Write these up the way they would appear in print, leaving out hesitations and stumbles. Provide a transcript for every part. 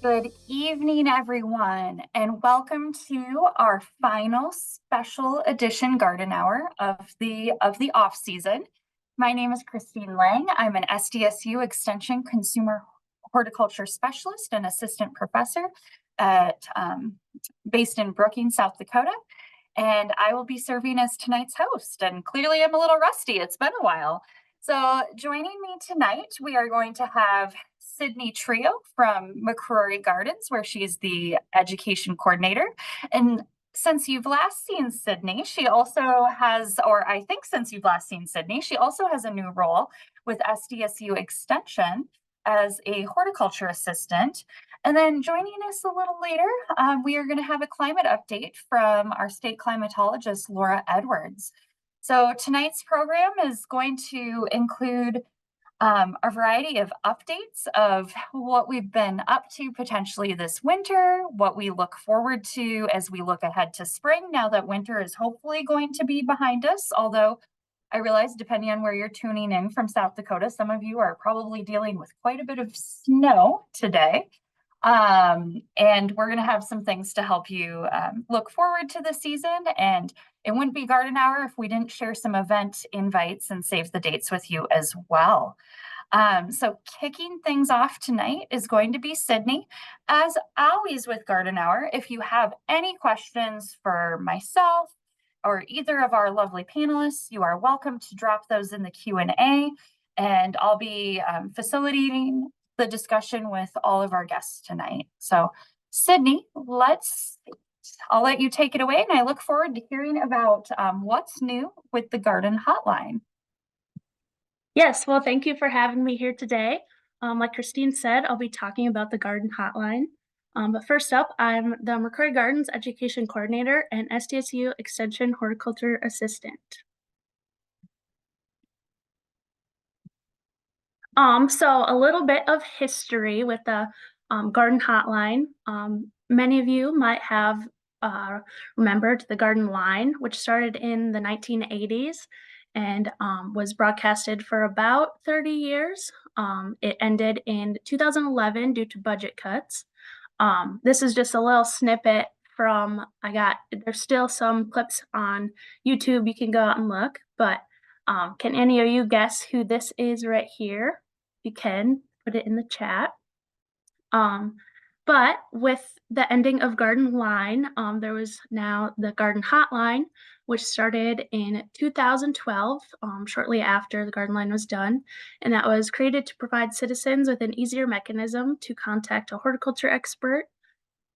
Good evening, everyone, and welcome to our final special edition garden hour of the off season. My name is Kristine Lang. I'm an SDSU Extension Consumer Horticulture Specialist and Assistant Professor at based in Brookings, South Dakota. And I will be serving as tonight's host. And clearly I'm a little rusty. It's been a while. So joining me tonight, we are going to have Sydney Trio from McCrory Gardens, where she's the education coordinator. And since you've last seen Sydney, she also has, or I think since you've last seen Sydney, she also has a new role with SDSU Extension as a horticulture assistant. And then joining us a little later, we are going to have a climate update from our state climatologist, Laura Edwards. So tonight's program is going to include a variety of updates of what we've been up to potentially this winter, what we look forward to as we look ahead to spring, now that winter is hopefully going to be behind us. Although I realize, depending on where you're tuning in from South Dakota, some of you are probably dealing with quite a bit of snow today. And we're going to have some things to help you look forward to the season. And it wouldn't be garden hour if we didn't share some event invites and save the dates with you as well. So kicking things off tonight is going to be Sydney. As always with garden hour, if you have any questions for myself or either of our lovely panelists, you are welcome to drop those in the Q&A, and I'll be facilitating the discussion with all of our guests tonight. So Sydney, I'll let you take it away, and I look forward to hearing about what's new with the Garden Hotline. Yes, well, thank you for having me here today. Like Kristine said, I'll be talking about the Garden Hotline. But first up, I'm the McCrory Gardens Education Coordinator and SDSU Extension Horticulture Assistant. So a little bit of history with the Garden Hotline. Many of you might have remembered the Garden Line, which started in the 1980s and was broadcasted for about 30 years. It ended in 2011 due to budget cuts. This is just a little snippet from, there's still some clips on YouTube you can go out and look, but can any of you guess who this is right here? If you can, put it in the chat. But with the ending of Garden Line, there was now the Garden Hotline, which started in 2012, shortly after the Garden Line was done. And that was created to provide citizens with an easier mechanism to contact a horticulture expert.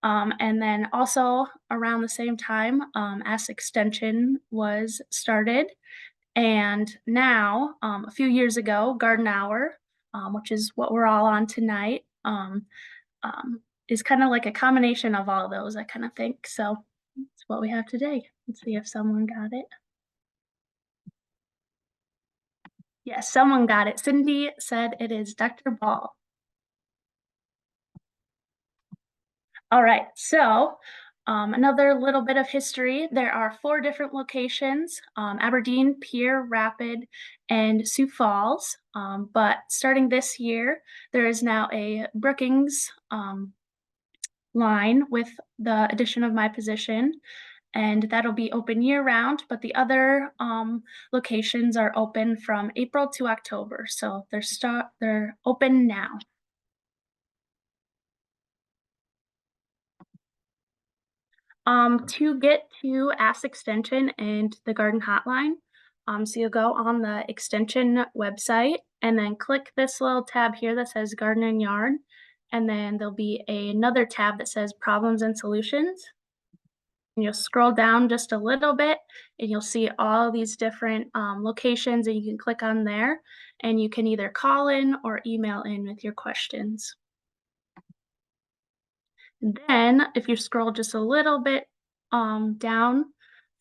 And then also around the same time, Ask Extension was started. And now, a few years ago, Garden Hour, which is what we're all on tonight, is kind of like a combination of all of those, I kind of think. So that's what we have today. Let's see if someone got it. Yes, someone got it. Cindy said it is Dr. Ball. All right, so another little bit of history. There are 4 different locations, Aberdeen, Pierre, Rapid, and Sioux Falls. But starting this year, there is now a Brookings line with the addition of my position, and that'll be open year round, but the other locations are open from April to October, so they're open now. To get to Ask Extension and the Garden Hotline, so you'll go on the Extension website and then click this little tab here that says Garden and Yard, and then there'll be another tab that says Problems and Solutions. And you'll scroll down just a little bit and you'll see all these different locations, and you can click on there and you can either call in or email in with your questions. And then if you scroll just a little bit down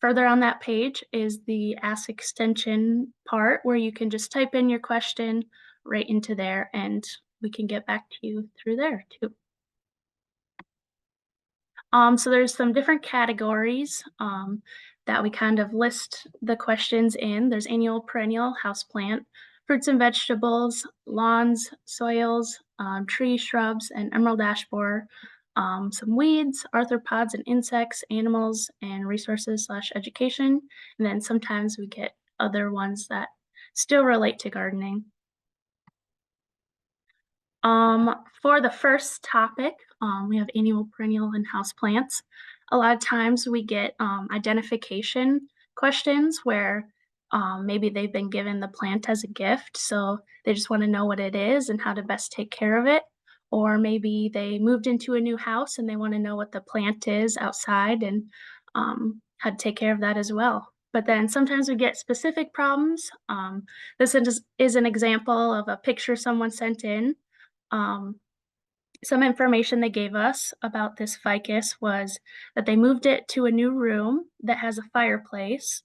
further on that page is the Ask Extension part, where you can just type in your question right into there and we can get back to you through there too. So there's some different categories that we kind of list the questions in. There's annual, perennial, houseplant, fruits and vegetables, lawns, soils, tree shrubs, and emerald ash borer, some weeds, arthropods and insects, animals, and resources/education. And then sometimes we get other ones that still relate to gardening. For the first topic, we have annual, perennial, and house plants. A lot of times we get identification questions where maybe they've been given the plant as a gift, so they just want to know what it is and how to best take care of it. Or maybe they moved into a new house and they want to know what the plant is outside and how to take care of that as well. But then sometimes we get specific problems. This is an example of a picture someone sent in. um, some information they gave us about this ficus was that they moved it to a new room that has a fireplace,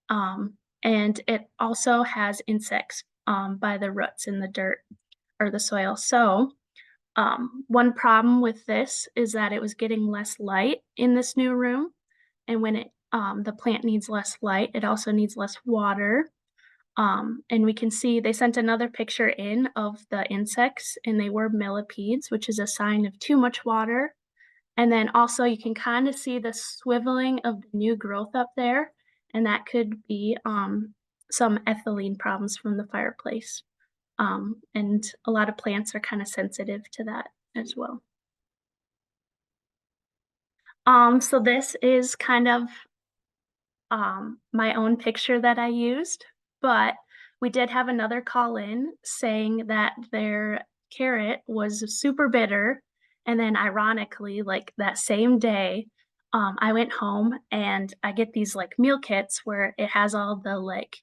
um, and it also has insects by the roots in the dirt or the soil. So, one problem with this is that it was getting less light in this new room, and when the plant needs less light, it also needs less water. And we can see they sent another picture in of the insects, and they were millipedes, which is a sign of too much water. And then also you can kind of see the swiveling of the new growth up there, and that could be some ethylene problems from the fireplace. And a lot of plants are kind of sensitive to that as well. So this is kind of my own picture that I used, but we did have another call in saying that their carrot was super bitter. And then, ironically, like that same day, I went home and I get these like meal kits where it has all the like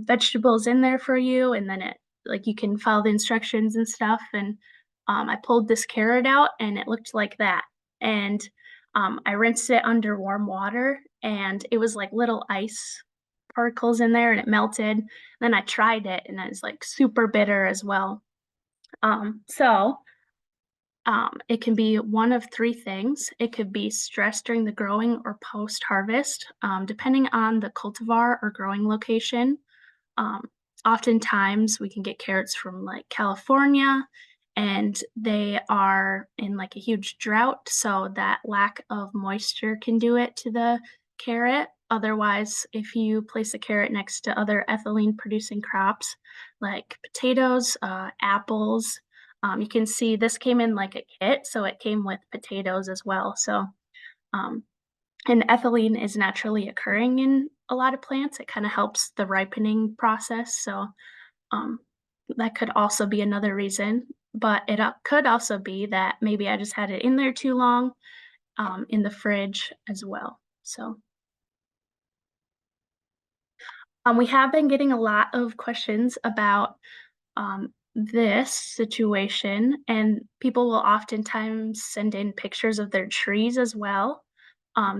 vegetables in there for you, and then it like you can follow the instructions and stuff. And I pulled this carrot out, and it looked like that. And I rinsed it under warm water, and it was like little ice particles in there, and it melted. Then I tried it, and it was like super bitter as well. It can be one of three things. It could be stress during the growing or post harvest, depending on the cultivar or growing location. Um, Oftentimes, we can get carrots from like California, and they are in like a huge drought, so that lack of moisture can do it to the carrot. Otherwise, if you place a carrot next to other ethylene producing crops like potatoes, apples, you can see this came in like a kit, so it came with potatoes as well. So, um, and ethylene is naturally occurring in a lot of plants. It kind of helps the ripening process. So, um, that could also be another reason. But it could also be that maybe I just had it in there too long, in the fridge as well. So, we have been getting a lot of questions about this situation, and people will oftentimes send in pictures of their trees as well.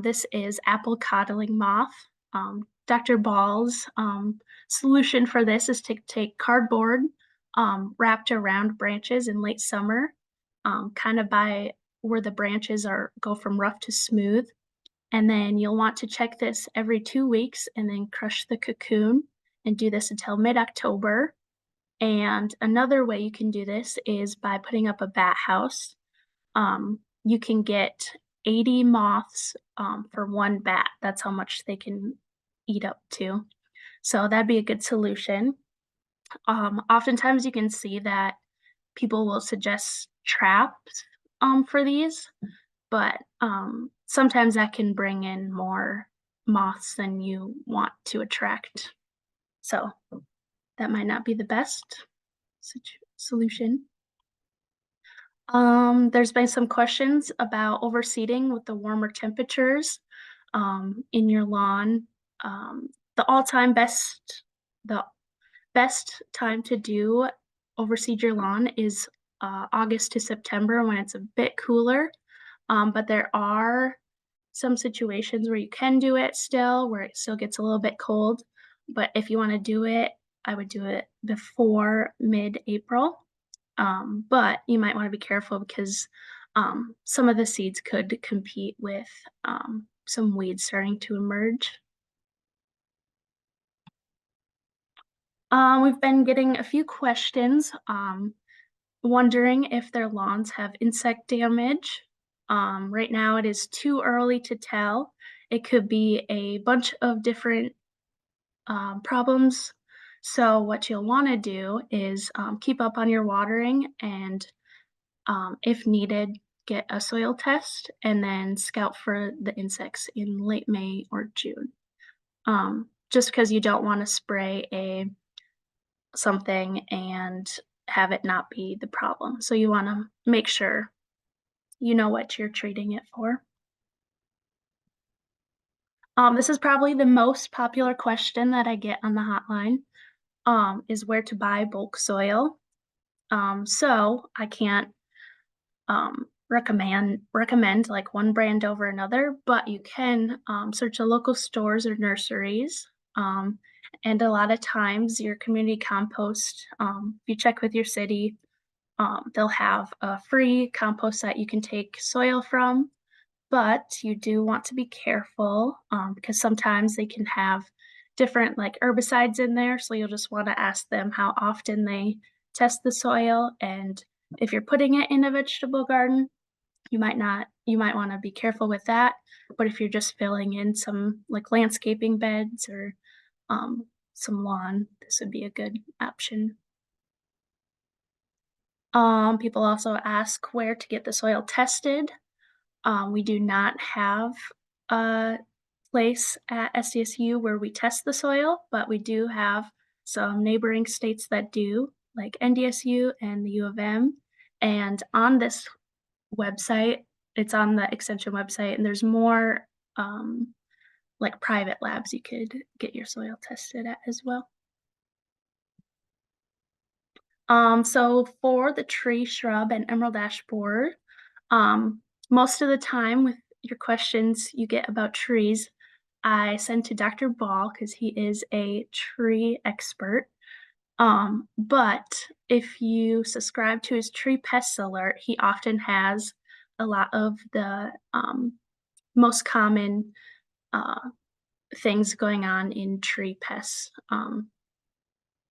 This is apple coddling moth. Dr. Ball's solution for this is to take cardboard wrapped around branches in late summer, kind of by where the branches are go from rough to smooth. And then you'll want to check this every 2 weeks and then crush the cocoon and do this until mid-October. And another way you can do this is by putting up a bat house. You can get 80 moths for one bat. That's how much they can eat up to. So that'd be a good solution. Oftentimes you can see that people will suggest traps for these, but sometimes that can bring in more moths than you want to attract. So that might not be the best solution. There's been some questions about overseeding with the warmer temperatures in your lawn. The all-time best, the best time to do overseed your lawn is August to September when it's a bit cooler. But there are some situations where you can do it still, where it still gets a little bit cold. But if you want to do it, I would do it before mid-April. But you might want to be careful because some of the seeds could compete with some weeds starting to emerge. We've been getting a few questions wondering if their lawns have insect damage. Right now, it is too early to tell. It could be a bunch of different problems. So, what you'll want to do is keep up on your watering and, if needed, get a soil test and then scout for the insects in late May or June. Just because you don't want to spray a something and have it not be the problem. So you want to make sure you know what you're treating it for. This is probably the most popular question that I get on the hotline, is where to buy bulk soil. So I can't recommend like one brand over another, but you can search the local stores or nurseries. Um, and a lot of times, your community compost, if you check with your city, they'll have a free compost that you can take soil from, but you do want to be careful because sometimes they can have different like herbicides in there. So you'll just want to ask them how often they test the soil. And if you're putting it in a vegetable garden, you might want to be careful with that. But if you're just filling in some like landscaping beds or some lawn, this would be a good option. People also ask where to get the soil tested. We do not have a place at SDSU where we test the soil, but we do have some neighboring states that do, like NDSU and the U of M. And on this website, it's on the extension website, and there's more like private labs you could get your soil tested at as well. So for the tree, shrub, and emerald ash borer, um, most of the time with your questions you get about trees, I send to Dr. Ball because he is a tree expert. But if you subscribe to his tree pest alert, he often has a lot of the most common uh, things going on in tree pests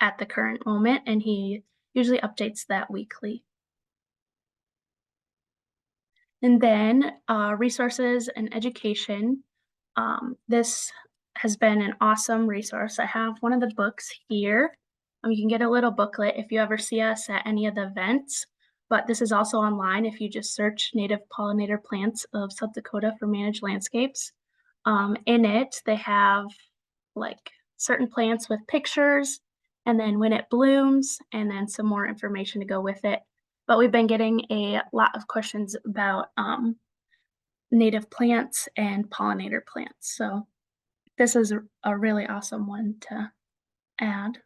at the current moment, and he usually updates that weekly. And then resources and education. This has been an awesome resource. I have one of the books here. You can get a little booklet if you ever see us at any of the events, but this is also online if you just search native pollinator plants of South Dakota for managed landscapes. In it, they have like certain plants with pictures, and then when it blooms, and then some more information to go with it. But we've been getting a lot of questions about native plants and pollinator plants. So this is a really awesome one to add.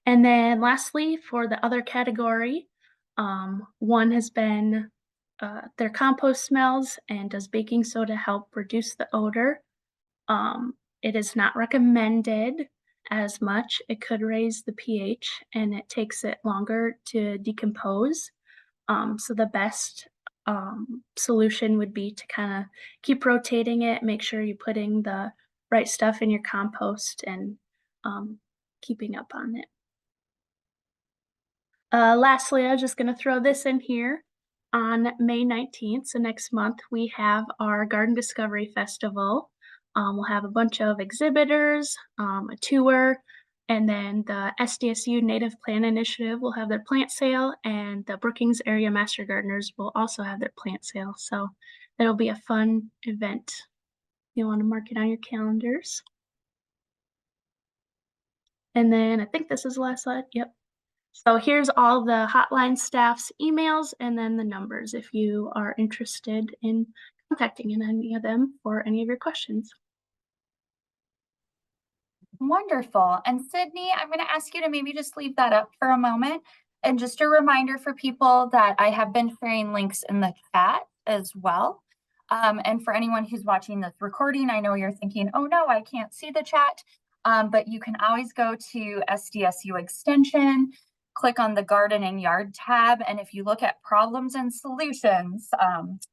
And then lastly, for the other category, one has been their compost smells and does baking soda help reduce the odor? It is not recommended as much. It could raise the pH and it takes it longer to decompose. So the best solution would be to kind of keep rotating it, make sure you're putting the right stuff in your compost and keeping up on it. Lastly, I was just going to throw this in here. On May 19th, so next month, we have our Garden Discovery Festival. We'll have a bunch of exhibitors, a tour, and then the SDSU Native Plant Initiative will have their plant sale, and the Brookings Area Master Gardeners will also have their plant sale. So it'll be a fun event. You want to mark it on your calendars. And then I think this is the last slide. Yep. So here's all the hotline staff's emails and then the numbers if you are interested in contacting any of them for any of your questions. Wonderful. And Sydney, I'm going to ask you to maybe just leave that up for a moment. And just a reminder for people that I have been sharing links in the chat as well. And for anyone who's watching this recording, I know you're thinking, oh no, I can't see the chat. But you can always go to SDSU Extension, click on the Garden and Yard tab. And if you look at problems and solutions,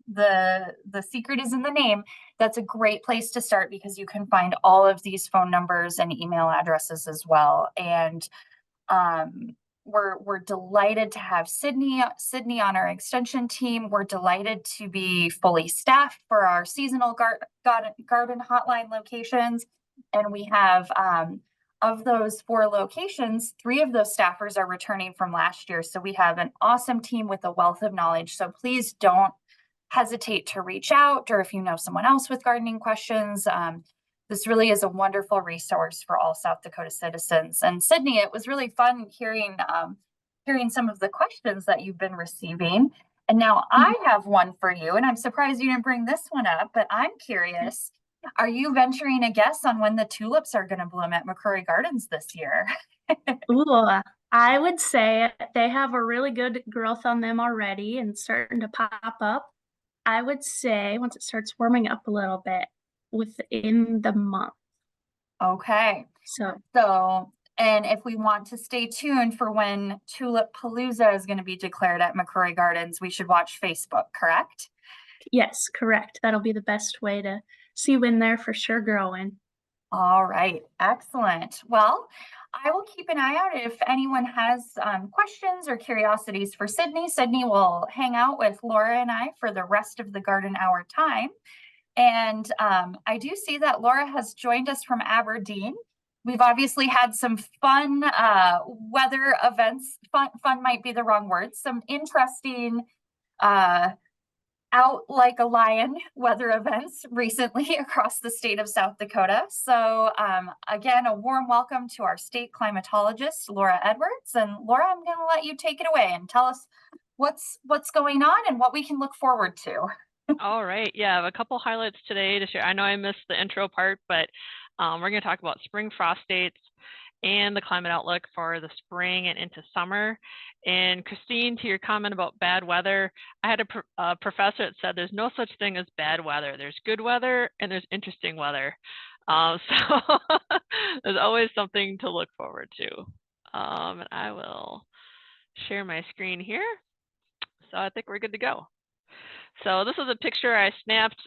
the secret is in the name. That's a great place to start because you can find all of these phone numbers and email addresses as well. And we're delighted to have Sydney on our extension team. We're delighted to be fully staffed for our seasonal garden hotline locations. And we have, of those 4 locations, 3 of those staffers are returning from last year. So we have an awesome team with a wealth of knowledge. So please don't hesitate to reach out, or if you know someone else with gardening questions. This really is a wonderful resource for all South Dakota citizens. And Sydney, it was really fun hearing some of the questions that you've been receiving. And now I have one for you, and I'm surprised you didn't bring this one up, but I'm curious. Are you venturing a guess on when the tulips are going to bloom at McCrory Gardens this year? Ooh, I would say they have a really good growth on them already and starting to pop up. I would say once it starts warming up a little bit within the month. Okay. So And if we want to stay tuned for when Tulip Palooza is going to be declared at McCrory Gardens, we should watch Facebook, correct? yes, correct. That'll be the best way to see when they're for sure growing. All right, excellent. Well, I will keep an eye out if anyone has questions or curiosities for Sydney. Sydney will hang out with Laura and I for the rest of the garden hour time. And I do see that Laura has joined us from Aberdeen. We've obviously had some fun weather events. Fun might be the wrong word. Some interesting out like a lion weather events recently across the state of South Dakota. So again, a warm welcome to our state climatologist, Laura Edwards. And Laura, I'm going to let you take it away and tell us what's going on and what we can look forward to. All right. Yeah, I have a couple highlights today to share. I know I missed the intro part, but we're going to talk about spring frost dates and the climate outlook for the spring and into summer. And Kristine, to your comment about bad weather, I had a professor that said there's no such thing as bad weather. There's good weather and there's interesting weather. So there's always something to look forward to. And I will share my screen here. So I think we're good to go. So this is a picture I snapped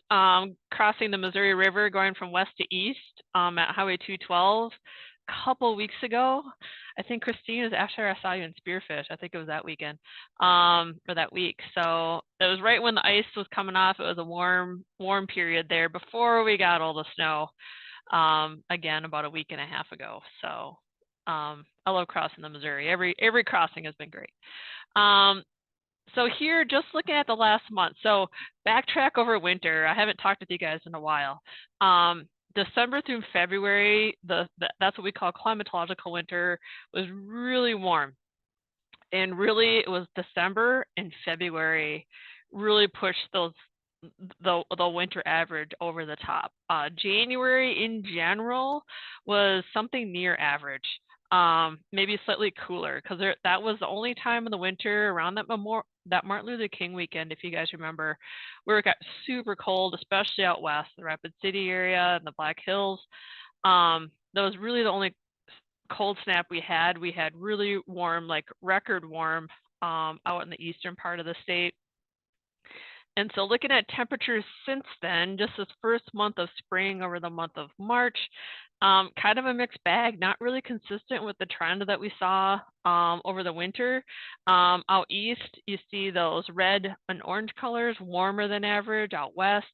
crossing the Missouri River going from west to east at Highway 212 a couple weeks ago. I think Kristine was after I saw you in Spearfish. I think it was that weekend or that week. So it was right when the ice was coming off. It was a warm period there before we got all the snow again about a week and a half ago. So I love crossing the Missouri. Every crossing has been great. So here, just looking at the last month, so backtrack over winter. I haven't talked with you guys in a while. December through February, that's what we call climatological winter, was really warm. And really, it was December and February really pushed the winter average over the top. January in general was something near average. Maybe slightly cooler because that was the only time in the winter around that Martin Luther King weekend, if you guys remember, where it got super cold, especially out west, the Rapid City area and the Black Hills. That was really the only cold snap we had. We had really warm, like record warm, out in the eastern part of the state. And so looking at temperatures since then, just this first month of spring over the month of March, kind of a mixed bag, not really consistent with the trend that we saw over the winter. Out east, you see those red and orange colors, warmer than average. Out west,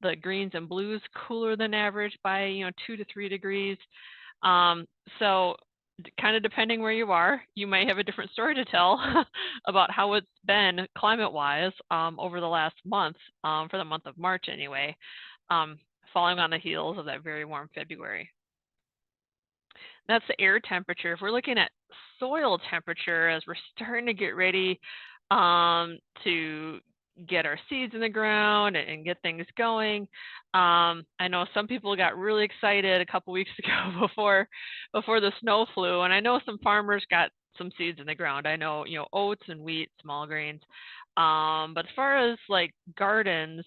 the greens and blues, cooler than average by 2 to 3 degrees. So kind of depending where you are, you may have a different story to tell about how it's been climate-wise over the last month, for the month of March anyway, following on the heels of that very warm February. That's the air temperature. If we're looking at soil temperature as we're starting to get ready to get our seeds in the ground and get things going. I know some people got really excited a couple weeks ago before the snow flew, and I know some farmers got some seeds in the ground. I know, oats and wheat, small grains. But as far as like gardens,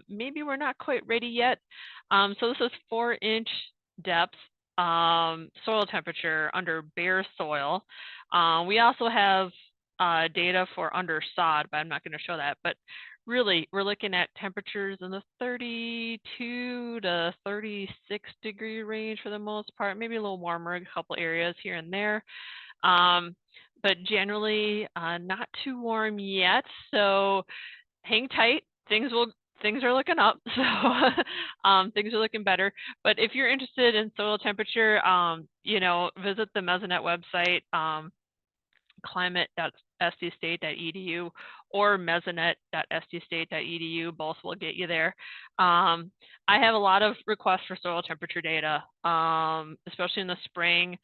maybe we're not quite ready yet. So this is 4-inch depth soil temperature under bare soil. We also have data for under sod, but I'm not going to show that. But really, we're looking at temperatures in the 32 to 36 degree range for the most part, maybe a little warmer, a couple areas here and there. but generally not too warm yet. So hang tight. Things are looking up. So things are looking better. But if you're interested in soil temperature, visit the Mesonet website, climate.sdstate.edu or mesonet.sdstate.edu. Both will get you there. I have a lot of requests for soil temperature data, especially in the spring,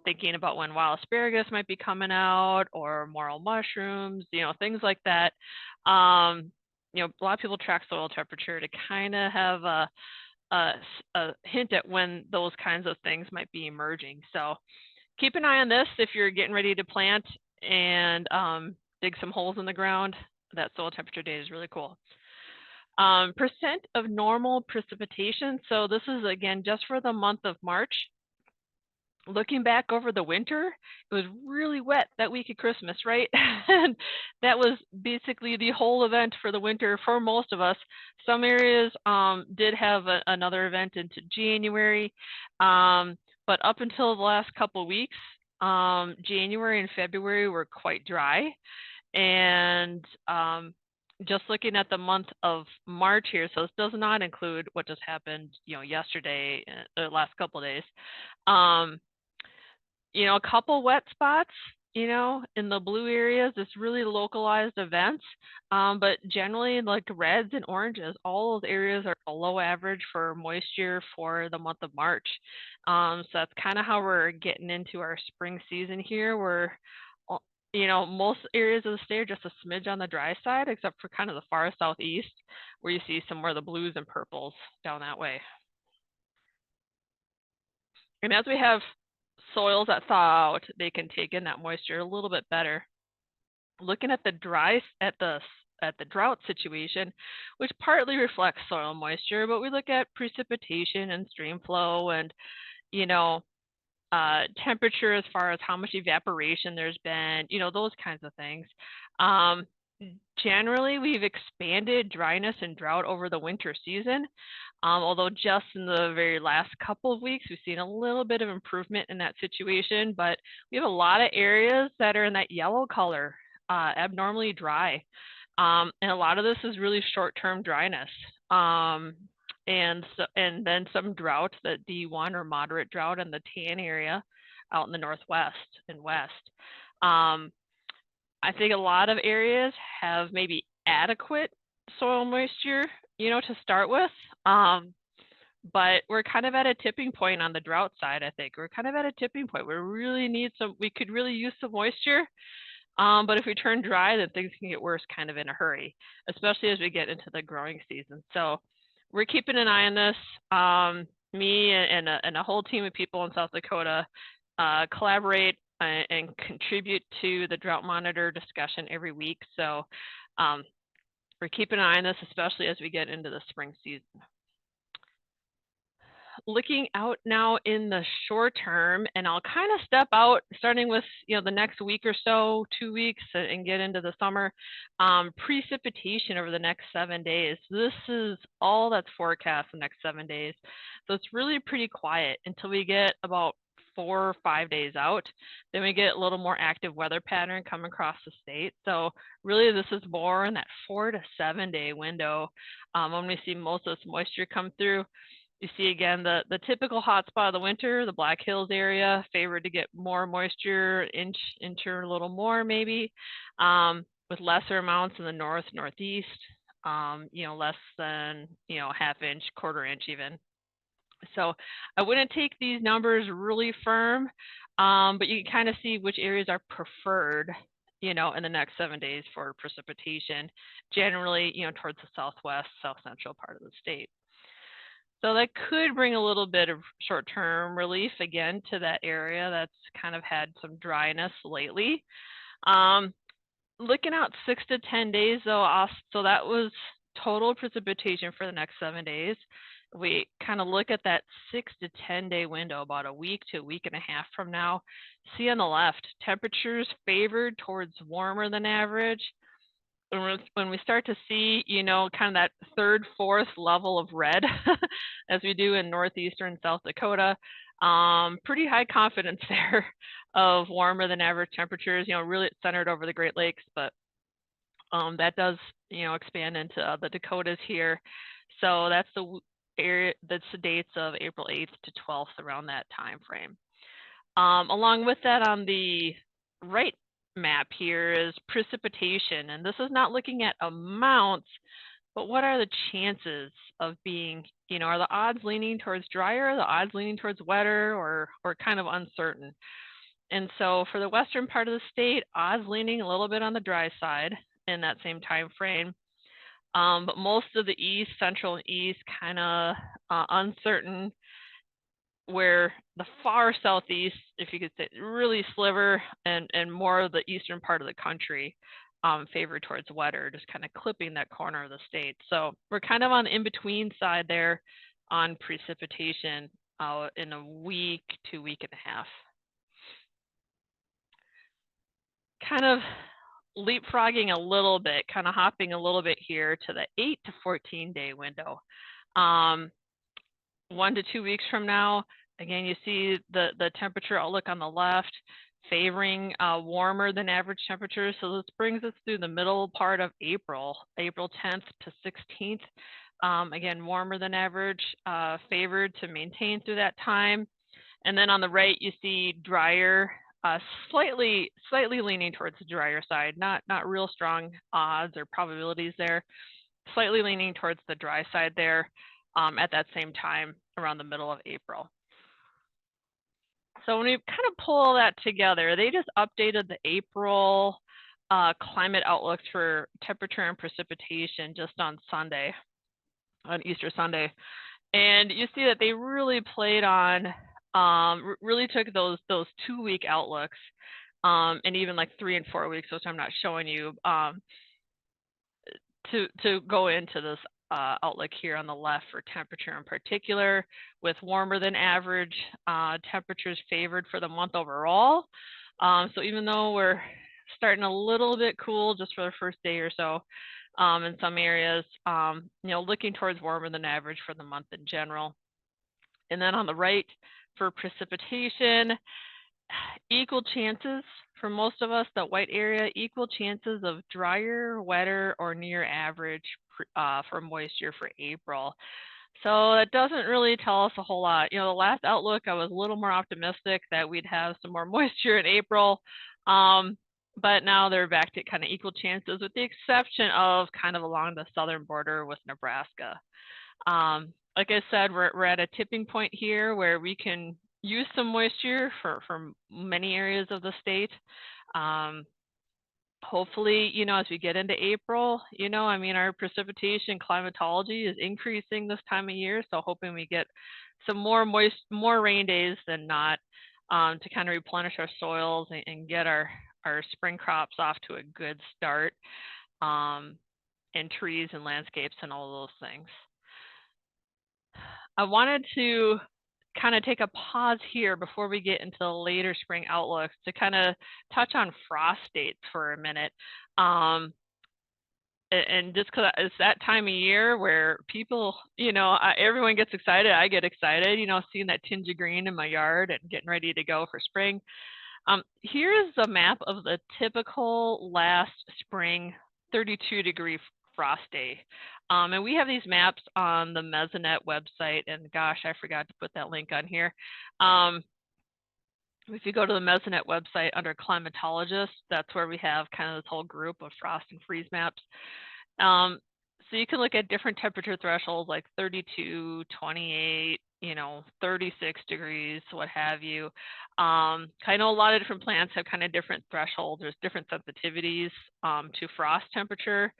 thinking about when wild asparagus might be coming out or morel mushrooms, things like that. A lot of people track soil temperature to kind of have a hint at when those kinds of things might be emerging. So keep an eye on this if you're getting ready to plant and dig some holes in the ground. That soil temperature data is really cool. Percent of normal precipitation. So this is, again, just for the month of March. Looking back over the winter, it was really wet that week of Christmas, right? And that was basically the whole event for the winter for most of us. Some areas did have another event into January, but up until the last couple of weeks, January and February were quite dry. And just looking at the month of March here, so this does not include what just happened, yesterday, the last couple of days. A couple wet spots, in the blue areas, it's really localized events, but generally like reds and oranges, all those areas are below average for moisture for the month of March. So that's kind of how we're getting into our spring season here, where, most areas of the state are just a smidge on the dry side, except for kind of the far southeast, where you see some more of the blues and purples down that way. And as we have soils that thaw out, they can take in that moisture a little bit better. Looking at the drought situation, which partly reflects soil moisture, but we look at precipitation and stream flow and temperature as far as how much evaporation there's been, those kinds of things. Generally, we've expanded dryness and drought over the winter season. Although just in the very last couple of weeks, we've seen a little bit of improvement in that situation, but we have a lot of areas that are in that yellow color, abnormally dry. And a lot of this is really short-term dryness. And then some drought, the D1 or moderate drought in the tan area out in the northwest and west. I think a lot of areas have maybe adequate soil moisture, to start with. But we're kind of at a tipping point on the drought side, I think. We're kind of at a tipping point where we could really use some moisture. But if we turn dry, then things can get worse kind of in a hurry, especially as we get into the growing season. So we're keeping an eye on this. Me and a whole team of people in South Dakota collaborate and contribute to the drought monitor discussion every week. So we're keeping an eye on this, especially as we get into the spring season. Looking out now in the short term, and I'll kind of step out starting with the next week or so, 2 weeks, and get into the summer. Precipitation over the next 7 days. This is all that's forecast the next 7 days. So it's really pretty quiet until we get about 4 or 5 days out. Then we get a little more active weather pattern coming across the state. So really this is more in that 4 to 7 day window when we see most of this moisture come through. You see again the typical hot spot of the winter, the Black Hills area, favored to get more moisture, inch or a little more maybe, with lesser amounts in the north, northeast, less than half inch, quarter inch even. So I wouldn't take these numbers really firm, but you can kind of see which areas are preferred, in the next 7 days for precipitation, generally, towards the southwest, south central part of the state. So that could bring a little bit of short-term relief again to that area that's kind of had some dryness lately. Looking out 6 to 10 days though, so that was total precipitation for the next 7 days. We kind of look at that 6 to 10 day window, about a week to a week and a half from now. See on the left, temperatures favored towards warmer than average. When we start to see, kind of that third, fourth level of red, as we do in northeastern South Dakota, Pretty high confidence there of warmer than average temperatures. Really it's centered over the Great Lakes, but that does, expand into the Dakotas here. So that's the area, that's the dates of April 8th to 12th, around that time frame. Along with that, on the right map here is precipitation, and this is not looking at amounts, but what are the chances of being, are the odds leaning towards drier, the odds leaning towards wetter, or kind of uncertain? And so for the western part of the state, odds leaning a little bit on the dry side in that same time frame. But most of the east, central and east, kind of uncertain, where the far southeast, if you could say, really sliver, and more of the eastern part of the country favored towards wetter, just kind of clipping that corner of the state. So we're kind of on the in-between side there on precipitation in a week to week and a half. Kind of leapfrogging a little bit, kind of hopping a little bit here to the 8 to 14 day window. 1 to 2 weeks from now, again, you see the temperature outlook on the left favoring warmer than average temperatures. So this brings us through the middle part of April 10th to 16th. Again, warmer than average, favored to maintain through that time. And then on the right, you see drier, slightly leaning towards the drier side, not real strong odds or probabilities there, slightly leaning towards the dry side there at that same time around the middle of April. So when we kind of pull all that together, they just updated the April climate outlooks for temperature and precipitation just on Sunday, on Easter Sunday. And you see that they really played on, really took those 2 week outlooks and even like 3 and 4 weeks, which I'm not showing you, to go into this outlook here on the left for temperature in particular, with warmer than average temperatures favored for the month overall. So even though we're starting a little bit cool just for the first day or so in some areas, looking towards warmer than average for the month in general. And then on the right for precipitation, equal chances for most of us, the white area, equal chances of drier, wetter, or near average for moisture for April. So that doesn't really tell us a whole lot. The last outlook, I was a little more optimistic that we'd have some more moisture in April. But now they're back to kind of equal chances, with the exception of kind of along the southern border with Nebraska. Like I said, we're at a tipping point here where we can use some moisture for many areas of the state. Hopefully, as we get into April, our precipitation climatology is increasing this time of year. So hoping we get some more rain days than not to kind of replenish our soils and get our spring crops off to a good start, in trees and landscapes and all those things. I wanted to kind of take a pause here before we get into the later spring outlooks to kind of touch on frost dates for a minute. And just because it's that time of year where people, everyone gets excited. I get excited, seeing that tinge of green in my yard and getting ready to go for spring. Here's a map of the typical last spring 32-degree frost day. And we have these maps on the Mesonet website, and gosh, I forgot to put that link on here. If you go to the Mesonet website under Climatologist, that's where we have kind of this whole group of frost and freeze maps. So you can look at different temperature thresholds like 32, 28, 36 degrees, what have you. I know a lot of different plants have kind of different thresholds. There's different sensitivities to frost temperature.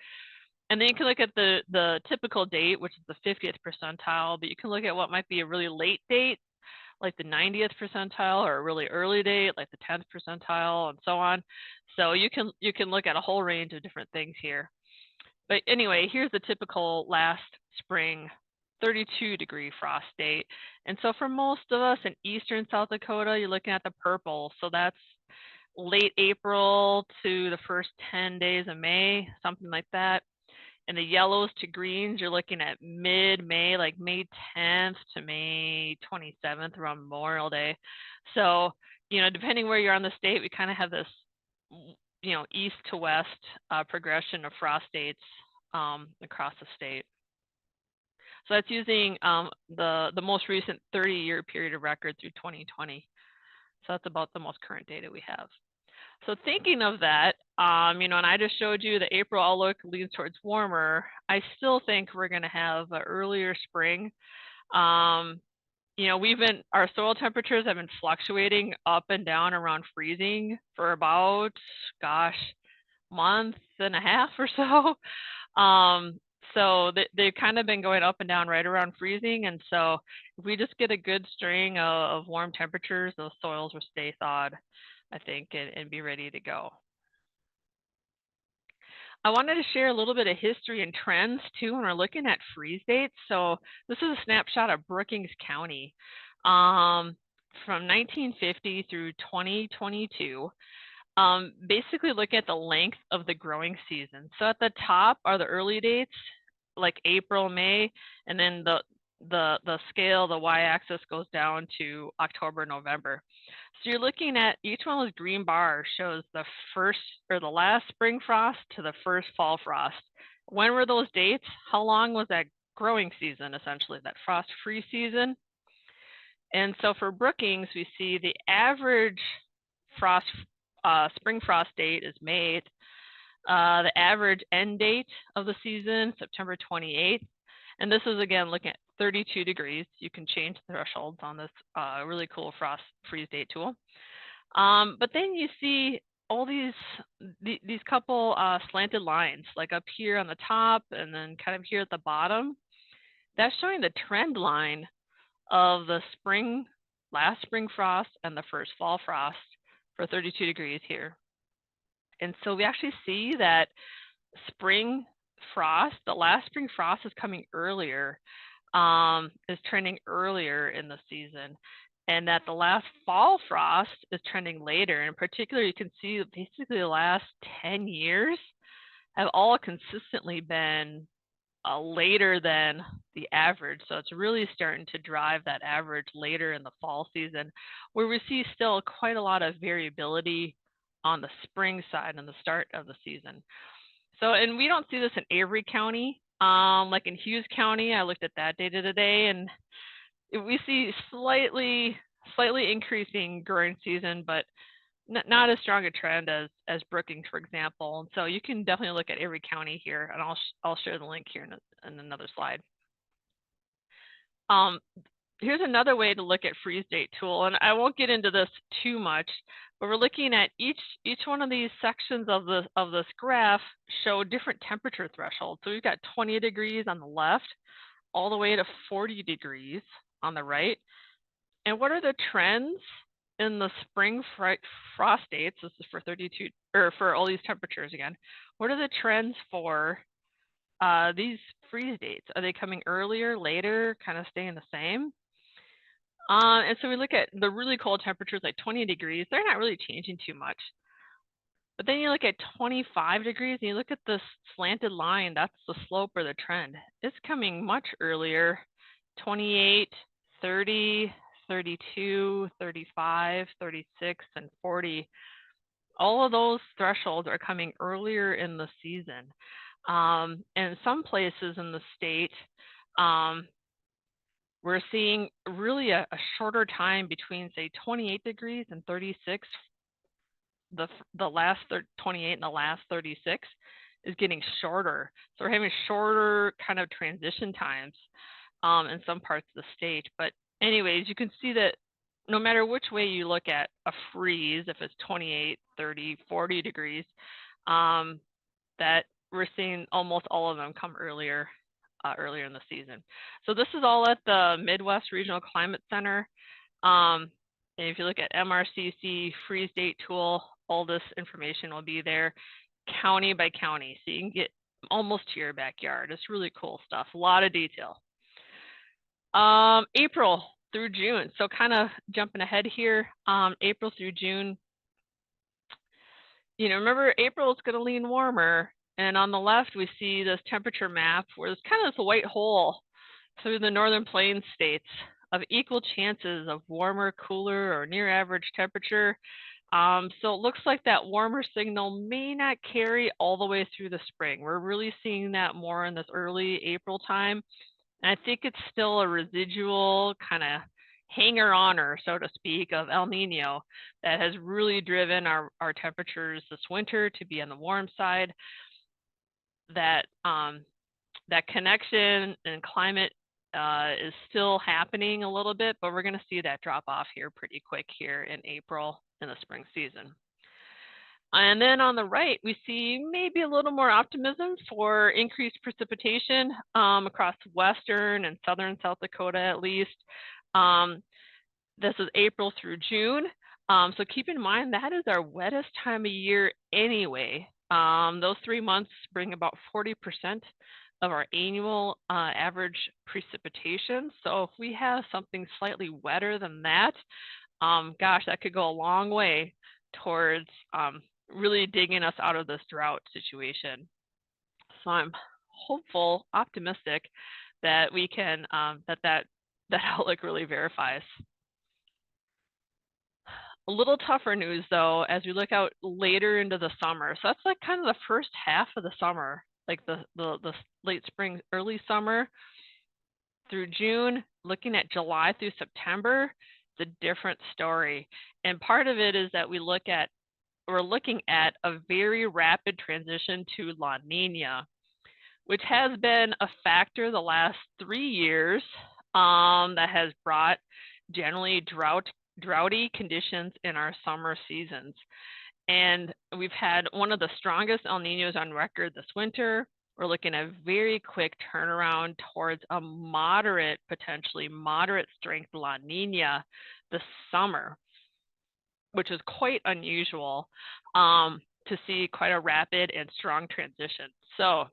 And then you can look at the typical date, which is the 50th percentile, but you can look at what might be a really late date, like the 90th percentile, or a really early date, like the 10th percentile, and so on. So you can look at a whole range of different things here. But anyway, here's the typical last spring 32-degree frost date. And so for most of us in eastern South Dakota, you're looking at the purple. So that's late April to the first 10 days of May, something like that. And the yellows to greens, you're looking at mid-May, like May 10th to May 27th, around Memorial Day. So, you know, depending where you're on the state, we kind of have this, you know, east to west progression of frost dates across the state. So that's using the most recent 30-year period of record through 2020. So that's about the most current data we have. So thinking of that, you know, and I just showed you the April outlook leans towards warmer. I still think we're going to have an earlier spring. You know, our soil temperatures have been fluctuating up and down around freezing for about, gosh, month and a half or so. So they've kind of been going up and down right around freezing. And so if we just get a good string of warm temperatures, those soils will stay thawed, I think, and be ready to go. I wanted to share a little bit of history and trends too when we're looking at freeze dates. So this is a snapshot of Brookings County from 1950 through 2022. Basically look at the length of the growing season. So at the top are the early dates, like April, May, and then the scale, the y-axis goes down to October, November. So you're looking at each one of those green bars shows the first or the last spring frost to the first fall frost. When were those dates? How long was that growing season, essentially, that frost-free season? And so for Brookings, we see the average spring frost date is May 8th. The average end date of the season, September 28th. And this is, again, looking at 32 degrees. You can change the thresholds on this really cool frost freeze date tool. But then you see all these couple slanted lines, like up here on the top and then kind of here at the bottom. That's showing the trend line of the last spring frost and the first fall frost for 32 degrees here. And so we actually see that spring frost, the last spring frost is coming earlier, is trending earlier in the season, and that the last fall frost is trending later. In particular, you can see basically the last 10 years have all consistently been later than the average. So it's really starting to drive that average later in the fall season, where we see still quite a lot of variability on the spring side and the start of the season. So, and we don't see this in Avery County, like in Hughes County. I looked at that data today, and we see slightly increasing growing season, but not as strong a trend as Brookings, for example. And so you can definitely look at Avery County here, and I'll share the link here in another slide. Here's another way to look at freeze date tool, and I won't get into this too much, but we're looking at each one of these sections of this graph show different temperature thresholds. So we've got 20 degrees on the left, all the way to 40 degrees on the right. And what are the trends in the spring frost dates? This is for 32 or for all these temperatures again. What are the trends for these freeze dates? Are they coming earlier, later, kind of staying the same? And so we look at the really cold temperatures, like 20 degrees. They're not really changing too much. But then you look at 25 degrees and you look at this slanted line. That's the slope or the trend. It's coming much earlier, 28, 30, 32, 35, 36, and 40. All of those thresholds are coming earlier in the season. And some places in the state, we're seeing really a shorter time between, say, 28 degrees and 36. The last 28 and the last 36 is getting shorter. So we're having shorter kind of transition times in some parts of the state. But anyways, you can see that no matter which way you look at a freeze, if it's 28, 30, 40 degrees, that we're seeing almost all of them come earlier in the season. So this is all at the Midwest Regional Climate Center. And if you look at MRCC freeze date tool, all this information will be there county by county. So you can get almost to your backyard. It's really cool stuff, a lot of detail. April through June. So kind of jumping ahead here, April through June. You know, remember April is going to lean warmer. And on the left, we see this temperature map where there's kind of this white hole through the northern plains states of equal chances of warmer, cooler, or near average temperature. So it looks like that warmer signal may not carry all the way through the spring. We're really seeing that more in this early April time. And I think it's still a residual kind of hanger-oner, so to speak, of El Nino that has really driven our temperatures this winter to be on the warm side. That that connection and climate is still happening a little bit, but we're going to see that drop off here pretty quick here in April in the spring season. And then on the right, we see maybe a little more optimism for increased precipitation across western and southern South Dakota, at least. This is April through June. So keep in mind that is our wettest time of year anyway. Those 3 months bring about 40% of our annual average precipitation. So if we have something slightly wetter than that, gosh, that could go a long way towards really digging us out of this drought situation. So I'm hopeful, optimistic that we can, that outlook really verifies. A little tougher news though, as we look out later into the summer. So that's like kind of the first half of the summer, like the late spring, early summer through June. Looking at July through September, it's a different story. And part of it is that we're looking at a very rapid transition to La Nina, which has been a factor the last 3 years that has brought generally droughty conditions in our summer seasons. And we've had one of the strongest El Ninos on record this winter. We're looking at a very quick turnaround towards a moderate, potentially moderate strength La Nina this summer, which is quite unusual to see quite a rapid and strong transition. So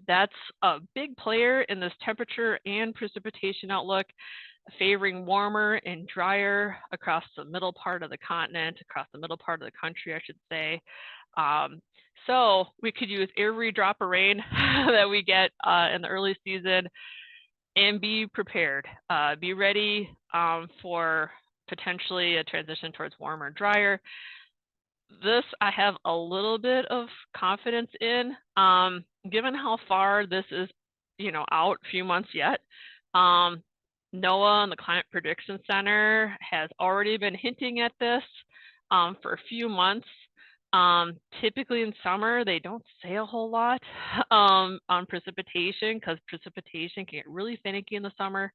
that's a big player in this temperature and precipitation outlook, favoring warmer and drier across the middle part of the continent, across the middle part of the country, I should say. So we could use every drop of rain that we get in the early season and be prepared. Be ready for potentially a transition towards warmer and drier. This I have a little bit of confidence in, given how far this is, out a few months yet. NOAA and the Climate Prediction Center has already been hinting at this for a few months. Typically in summer, they don't say a whole lot on precipitation because precipitation can get really finicky in the summer.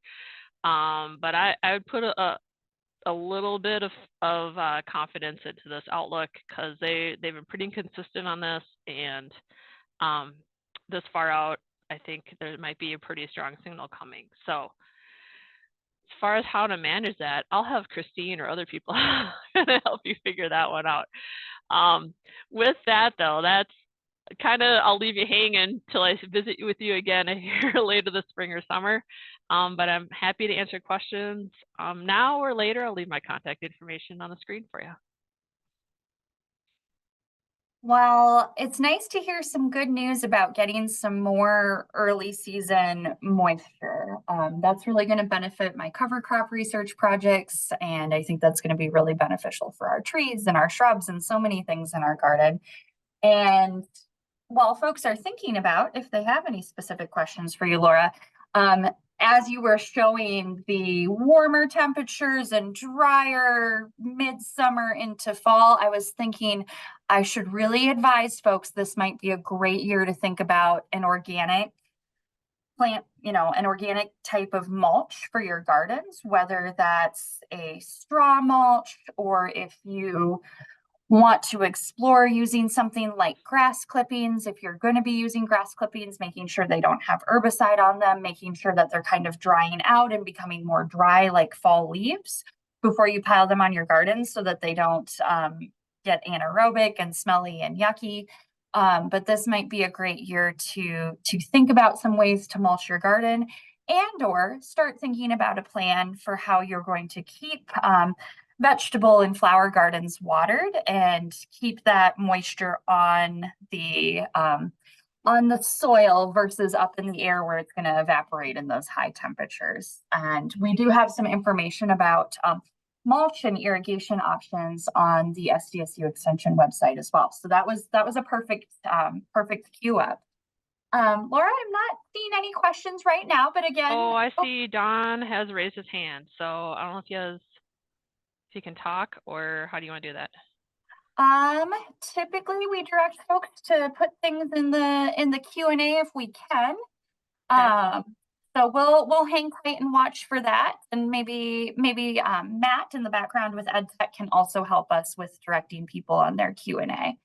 But I would put a little bit of confidence into this outlook because they've been pretty consistent on this, and this far out, I think there might be a pretty strong signal coming. So as far as how to manage that, I'll have Kristine or other people help you figure that one out. With that though, that's kind of, I'll leave you hanging till I visit with you again here later this spring or summer. But I'm happy to answer questions now or later. I'll leave my contact information on the screen for you. Well, it's nice to hear some good news about getting some more early season moisture. That's really going to benefit my cover crop research projects, and I think that's going to be really beneficial for our trees and our shrubs and so many things in our garden. And while folks are thinking about if they have any specific questions for you, Laura, as you were showing the warmer temperatures and drier midsummer into fall, I was thinking I should really advise folks this might be a great year to think about an organic plant, an organic type of mulch for your gardens, whether that's a straw mulch or if you want to explore using something like grass clippings. If you're going to be using grass clippings, making sure they don't have herbicide on them, making sure that they're kind of drying out and becoming more dry like fall leaves before you pile them on your garden so that they don't get anaerobic and smelly and yucky. But this might be a great year to think about some ways to mulch your garden and or start thinking about a plan for how you're going to keep vegetable and flower gardens watered and keep that moisture on the soil versus up in the air where it's going to evaporate in those high temperatures. And we do have some information about mulch and irrigation options on the SDSU Extension website as well. So that was a perfect queue up. Laura, I'm not seeing any questions right now, but again. Oh, I see Don has raised his hand. So I don't know if he can talk, or how do you want to do that? Typically we direct folks to put things in the Q&A if we can. Okay. So we'll hang tight and watch for that, and maybe Matt in the background with EdTech can also help us with directing people on their Q&A.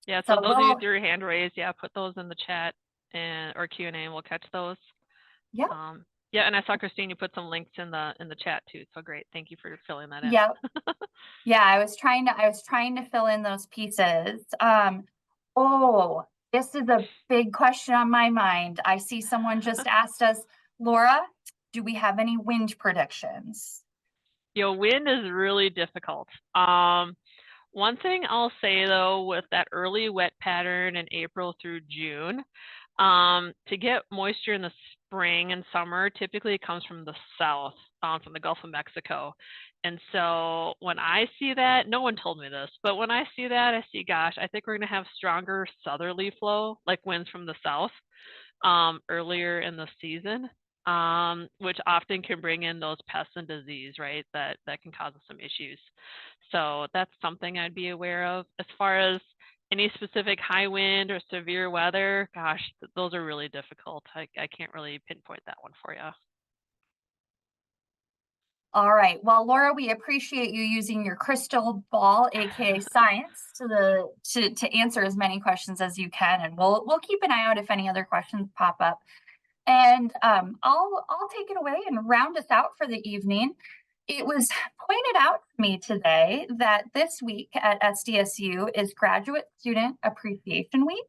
Yeah, so those of you through hand raised, yeah, put those in the chat or Q&A, and we'll catch those. Yeah. Yeah, and I saw Kristine, you put some links in the chat too. So great, thank you for filling that in. Yeah, yeah, I was trying to fill in those pieces. Oh, this is a big question on my mind. I see someone just asked us, Laura, do we have any wind predictions? Wind is really difficult. One thing I'll say though, with that early wet pattern in April through June, to get moisture in the spring and summer, typically it comes from the south, from the Gulf of Mexico. And so when I see that, no one told me this, but when I see that, I see, gosh, I think we're going to have stronger southerly flow, like winds from the south, earlier in the season, which often can bring in those pests and disease, right? That can cause us some issues. So that's something I'd be aware of. As far as any specific high wind or severe weather, gosh, those are really difficult. I can't really pinpoint that one for you. All right. Well, Laura, we appreciate you using your crystal ball, aka science, to answer as many questions as you can, and we'll keep an eye out if any other questions pop up. And I'll take it away and round us out for the evening. It was pointed out to me today that this week at SDSU is Graduate Student Appreciation Week.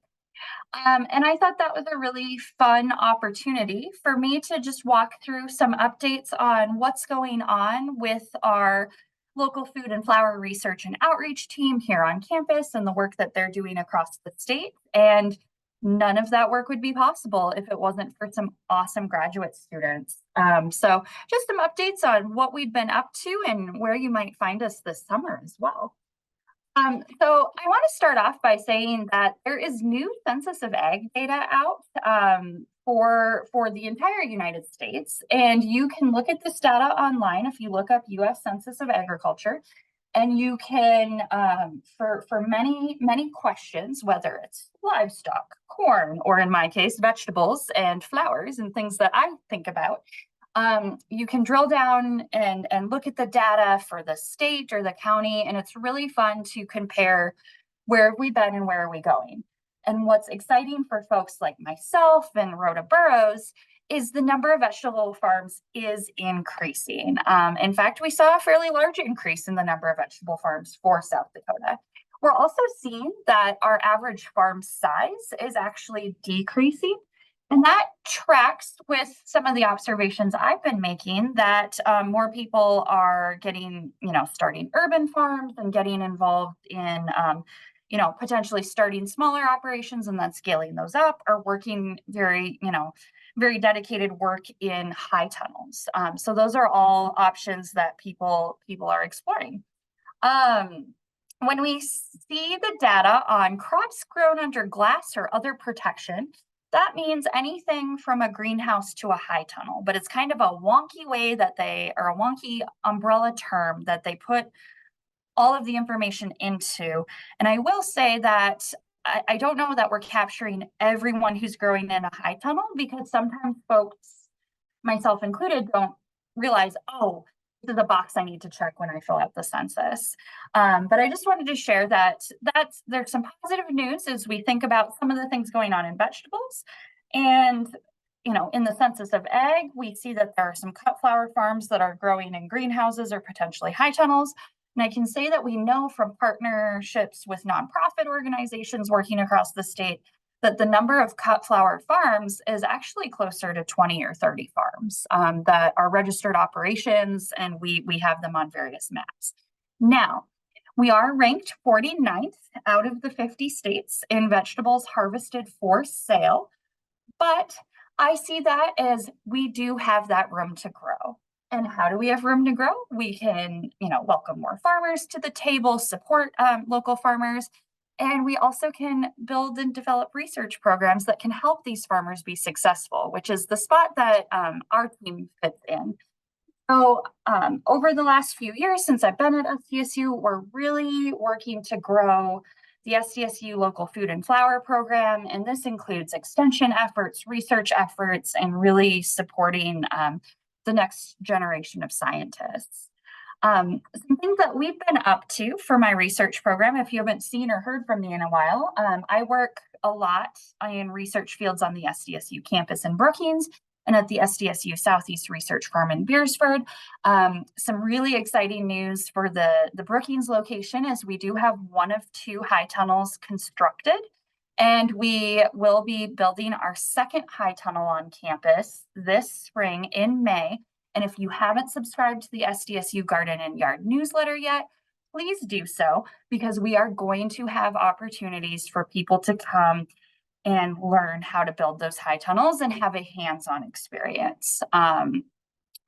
And I thought that was a really fun opportunity for me to just walk through some updates on what's going on with our local food and flower research and outreach team here on campus and the work that they're doing across the state. And none of that work would be possible if it wasn't for some awesome graduate students. So just some updates on what we've been up to and where you might find us this summer as well. So I want to start off by saying that there is new Census of Ag data out for the entire United States, and you can look at this data online if you look up U.S. Census of Agriculture, and you can for many questions, whether it's livestock, corn, or in my case, vegetables and flowers and things that I think about. You can drill down and look at the data for the state or the county, and it's really fun to compare where have we been and where are we going. And what's exciting for folks like myself and Rhoda Burrows is the number of vegetable farms is increasing. In fact, we saw a fairly large increase in the number of vegetable farms for South Dakota. We're also seeing that our average farm size is actually decreasing. And that tracks with some of the observations I've been making that more people are getting, starting urban farms and getting involved in, potentially starting smaller operations and then scaling those up, or working very dedicated work in high tunnels. So those are all options that people are exploring. When we see the data on crops grown under glass or other protection, that means anything from a greenhouse to a high tunnel, but it's kind of a wonky way a wonky umbrella term that they put all of the information into. And I will say that I don't know that we're capturing everyone who's growing in a high tunnel, because sometimes folks, myself included, don't realize, oh, this is a box I need to check when I fill out the census. But I just wanted to share that there's some positive news as we think about some of the things going on in vegetables. And, in the Census of Ag, we see that there are some cut flower farms that are growing in greenhouses or potentially high tunnels. And I can say that we know from partnerships with nonprofit organizations working across the state that the number of cut flower farms is actually closer to 20 or 30 farms that are registered operations, and we have them on various maps. Now, we are ranked 49th out of the 50 states in vegetables harvested for sale, but I see that as we do have that room to grow. And how do we have room to grow? We can, welcome more farmers to the table, support local farmers, and we also can build and develop research programs that can help these farmers be successful, which is the spot that our team fits in. So over the last few years since I've been at SDSU, we're really working to grow the SDSU local food and flower program, and this includes extension efforts, research efforts, and really supporting the next generation of scientists. Some things that we've been up to for my research program, if you haven't seen or heard from me in a while, I work a lot in research fields on the SDSU campus in Brookings and at the SDSU Southeast Research Farm in Beersford. Some really exciting news for the Brookings location is we do have one of 2 high tunnels constructed, and we will be building our second high tunnel on campus this spring in May. And if you haven't subscribed to the SDSU Garden and Yard newsletter yet, please do so, because we are going to have opportunities for people to come and learn how to build those high tunnels and have a hands-on experience. I'm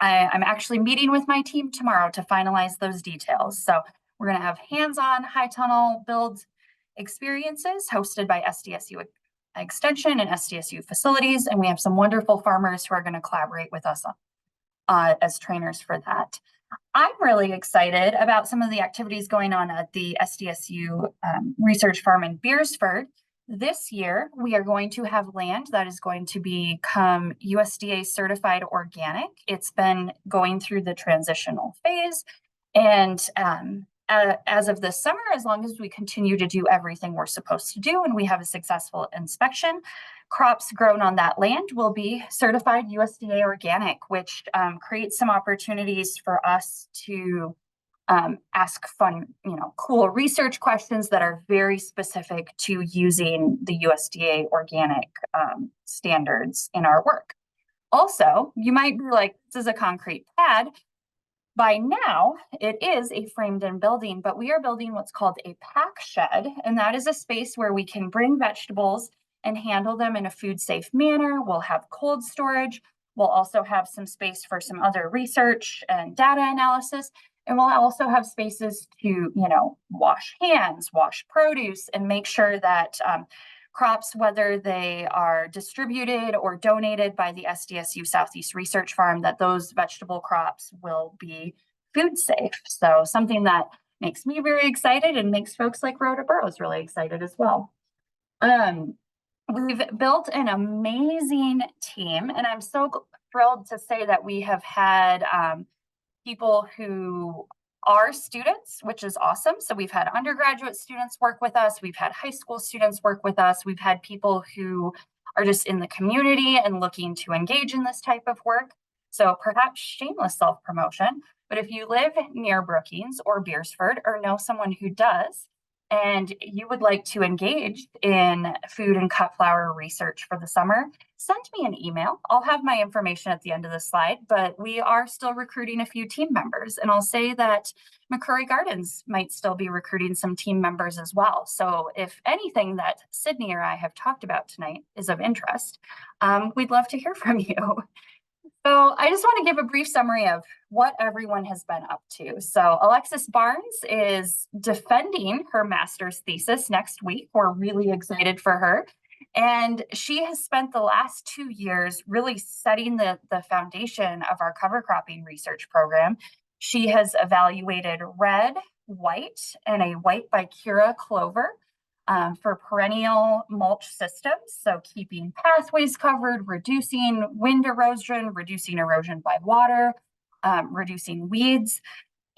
actually meeting with my team tomorrow to finalize those details. So we're going to have hands-on high tunnel build experiences hosted by SDSU Extension and SDSU facilities. And we have some wonderful farmers who are going to collaborate with us as trainers for that. I'm really excited about some of the activities going on at the SDSU Research Farm in Beersford. This year, we are going to have land that is going to become USDA certified organic. It's been going through the transitional phase. And as of this summer, as long as we continue to do everything we're supposed to do and we have a successful inspection, crops grown on that land will be certified USDA organic, which creates some opportunities for us to ask fun, cool research questions that are very specific to using the USDA organic standards in our work. Also, you might be like, this is a concrete pad. By now, it is a framed-in building, but we are building what's called a pack shed, and that is a space where we can bring vegetables and handle them in a food-safe manner. We'll have cold storage. We'll also have some space for some other research and data analysis. And we'll also have spaces to, wash hands, wash produce, and make sure that crops, whether they are distributed or donated by the SDSU Southeast Research Farm, that those vegetable crops will be food safe. So something that makes me very excited and makes folks like Rhoda Burrows really excited as well. We've built an amazing team, and I'm so thrilled to say that we have had people who are students, which is awesome. So we've had undergraduate students work with us. We've had high school students work with us. We've had people who are just in the community and looking to engage in this type of work. So perhaps shameless self-promotion, but if you live near Brookings or Beersford or know someone who does, and you would like to engage in food and cut flower research for the summer, send me an email. I'll have my information at the end of the slide, but we are still recruiting a few team members. And I'll say that McCrory Gardens might still be recruiting some team members as well. So if anything that Sydney or I have talked about tonight is of interest, we'd love to hear from you. So I just want to give a brief summary of what everyone has been up to. So Alexis Barnes is defending her master's thesis next week. We're really excited for her. And she has spent the last 2 years really setting the foundation of our cover cropping research program. She has evaluated red, white, and a white bicura clover for perennial mulch systems. So keeping pathways covered, reducing wind erosion, reducing erosion by water, reducing weeds.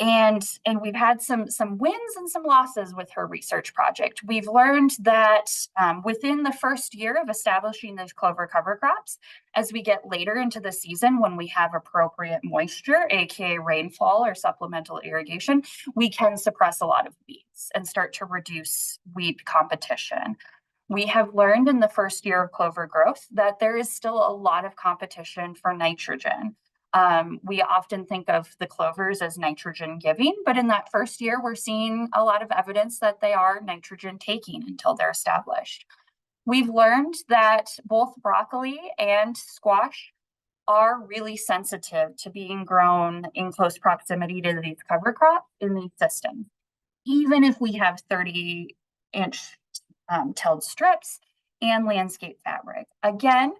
And we've had some wins and some losses with her research project. We've learned that within the first year of establishing those clover cover crops, as we get later into the season when we have appropriate moisture, aka rainfall or supplemental irrigation, we can suppress a lot of weeds and start to reduce weed competition. We have learned in the first year of clover growth that there is still a lot of competition for nitrogen. We often think of the clovers as nitrogen giving, but in that first year, we're seeing a lot of evidence that they are nitrogen taking until they're established. We've learned that both broccoli and squash are really sensitive to being grown in close proximity to these cover crops in these systems. Even if we have 30-inch tilled strips and landscape fabric. Again,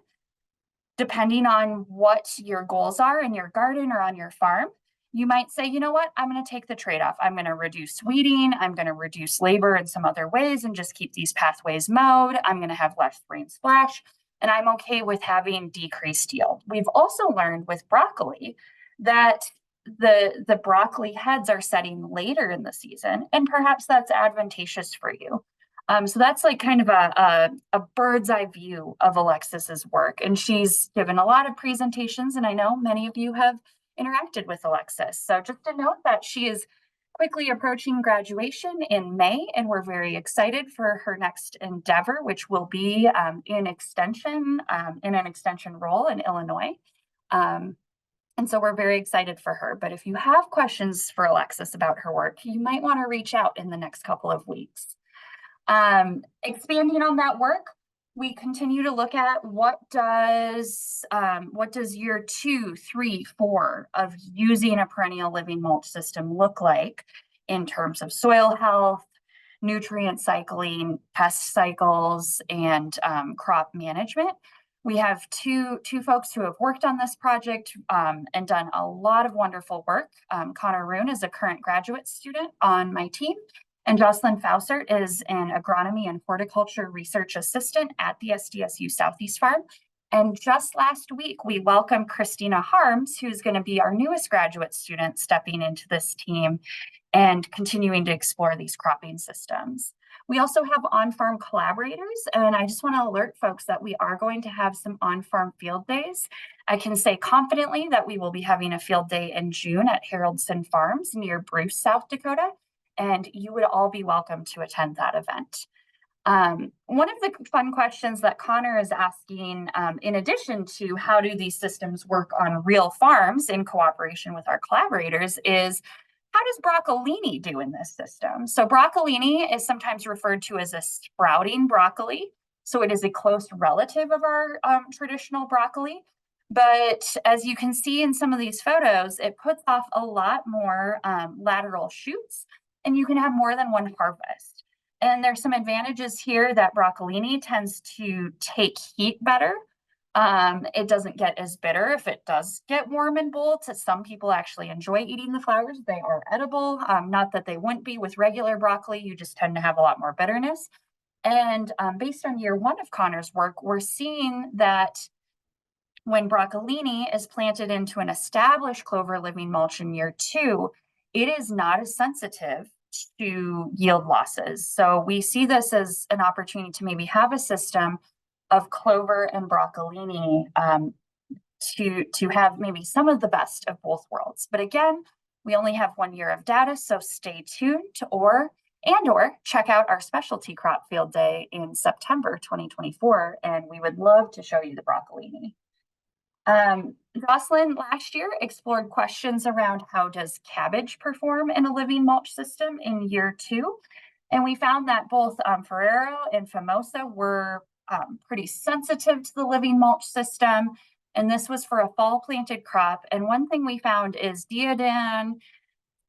depending on what your goals are in your garden or on your farm, you might say, you know what, I'm going to take the trade-off. I'm going to reduce weeding. I'm going to reduce labor in some other ways and just keep these pathways mowed. I'm going to have less rain splash, and I'm okay with having decreased yield. We've also learned with broccoli that the broccoli heads are setting later in the season, and perhaps that's advantageous for you. So that's like kind of a bird's eye view of Alexis's work. And she's given a lot of presentations, and I know many of you have interacted with Alexis. So just to note that she is quickly approaching graduation in May, and we're very excited for her next endeavor, which will be in an extension role in Illinois. And so we're very excited for her. But if you have questions for Alexis about her work, you might want to reach out in the next couple of weeks. Expanding on that work, we continue to look at what does year 2, 3, 4 of using a perennial living mulch system look like in terms of soil health, nutrient cycling, pest cycles, and crop management. We have two folks who have worked on this project and done a lot of wonderful work. Connor Roon is a current graduate student on my team, and Jocelyn Fausert is an agronomy and horticulture research assistant at the SDSU Southeast Farm. And just last week, we welcomed Christina Harms, who's going to be our newest graduate student stepping into this team and continuing to explore these cropping systems. We also have on-farm collaborators, and I just want to alert folks that we are going to have some on-farm field days. I can say confidently that we will be having a field day in June at Haroldson Farms near Bruce, South Dakota, and you would all be welcome to attend that event. One of the fun questions that Connor is asking, in addition to how do these systems work on real farms in cooperation with our collaborators, is how does broccolini do in this system? So broccolini is sometimes referred to as a sprouting broccoli. So it is a close relative of our traditional broccoli. But as you can see in some of these photos, it puts off a lot more lateral shoots, and you can have more than one harvest. And there's some advantages here that broccolini tends to take heat better. It doesn't get as bitter if it does get warm and bold. Some people actually enjoy eating the flowers. They are edible. Not that they wouldn't be with regular broccoli, you just tend to have a lot more bitterness. And based on year 1 of Connor's work, we're seeing that when broccolini is planted into an established clover living mulch in year 2, it is not as sensitive to yield losses. So we see this as an opportunity to maybe have a system of clover and broccolini to have maybe some of the best of both worlds. But again, we only have 1 year of data, so stay tuned or check out our specialty crop field day in September 2024, and we would love to show you the broccolini. Jocelyn last year explored questions around how does cabbage perform in a living mulch system in year 2. And we found that both Ferrero and Famosa were pretty sensitive to the living mulch system. And this was for a fall planted crop. And one thing we found is Diadan